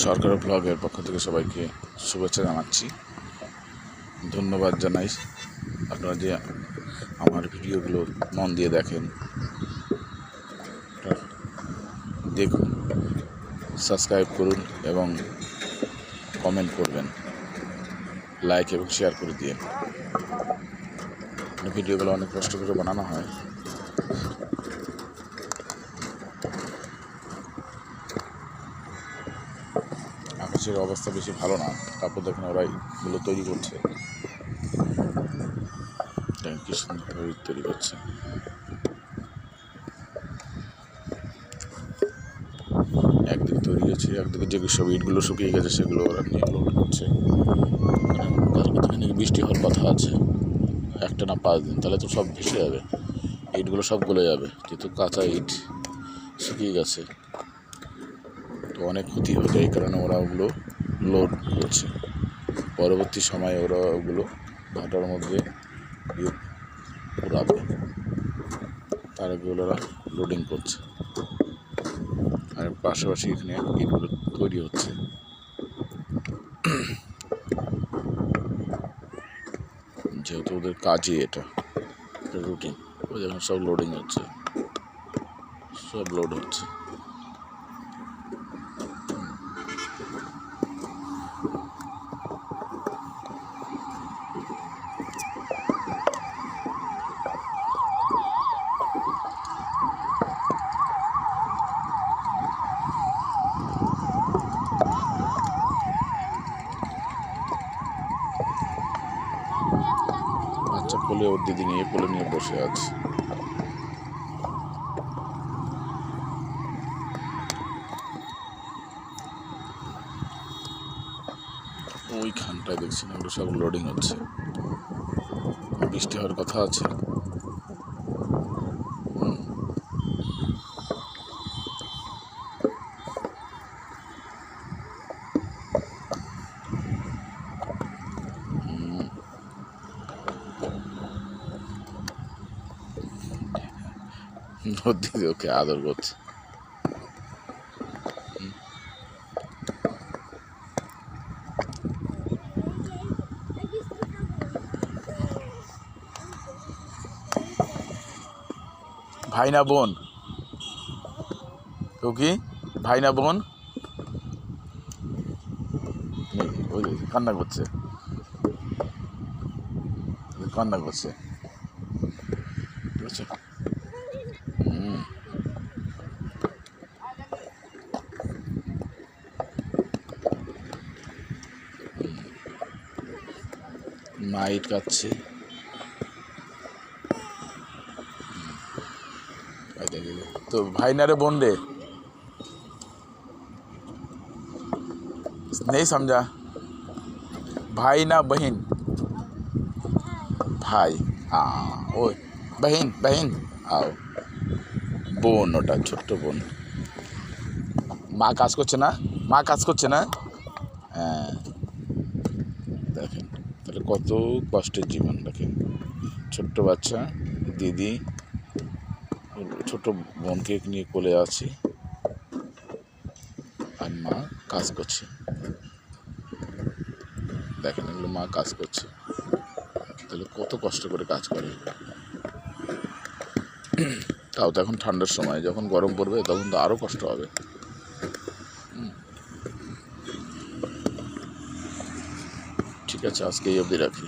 সরকার ব্লগের পক্ষ থেকে সবাইকে শুভেচ্ছা জানাচ্ছি। ধন্যবাদ জানাই আপনারা যে আমার ভিডিওগুলো মন দিয়ে দেখেন, দেখুন, সাবস্ক্রাইব করুন এবং কমেন্ট করবেন, লাইক এবং শেয়ার করে দিয়ে। ভিডিওগুলো অনেক কষ্ট করে বানানো হয়। আকাশের অবস্থা বেশি ভালো না, তারপর দেখেন ওরা এগুলো তৈরি করছে, কি সুন্দরভাবে তৈরি করছে। একদিকে তৈরি হয়েছে, একদিকে যে সব ইটগুলো শুকিয়ে গেছে সেগুলো ওরা নিয়ে লোড করছে। কালকে থেকে নাকি বৃষ্টি হওয়ার কথা আছে, 1 না 5 দিন, তাহলে তো সব ভেসে যাবে, ইটগুলো সব গলে যাবে, যেহেতু কাঁচা ইট শুকিয়ে গেছে, তো অনেক ক্ষতি হবে। এই কারণে ওরা ওগুলো লোড করছে। পরবর্তী সময়ে ওরা ওগুলো ভাটার মধ্যে পুরাবে, তার আগে ওরা লোডিং করছে। আর পাশাপাশি এখানে ইটগুলো তৈরি হচ্ছে। যেহেতু ওদের কাজই এটা রুটিন, ওই যখন সব লোডিং হচ্ছে, সব লোড হচ্ছে। বাচ্চা কোলে ওর দিদি নিয়ে কোলে নিয়ে বসে আছে। ওইখানটায় দেখছি না, ওগুলো সব লোডিং হচ্ছে, বৃষ্টি হওয়ার কথা আছে। দিদি ওকে আদর করছে। ভাই না বোন? তো কি ভাই না বোন? ওই কান্না করছে, কান্না করছে। মা ইট কাটছে, তো ভাই না রে বোন রে? नहीं समझा। भाई ना बहन? ভাই, ওই বহিন বহিন, আও বোন, ওটা ছোট্ট বোন। মা কাজ করছে না, মা কাজ করছে না। হ্যাঁ, দেখেন তাহলে কত কষ্টের জীবন। দেখেন ছোট্ট বাচ্চা, দিদি ছোট বোনকে নিয়ে কোলে আছে, আর মা কাজ করছে। দেখেন এগুলো মা কাজ করছে, তাহলে কত কষ্ট করে কাজ করে। তাও তো এখন ঠান্ডার সময়, যখন গরম পড়বে তখন তো আরও কষ্ট হবে। ঠিক আছে, আজকে এই অবধি রাখি।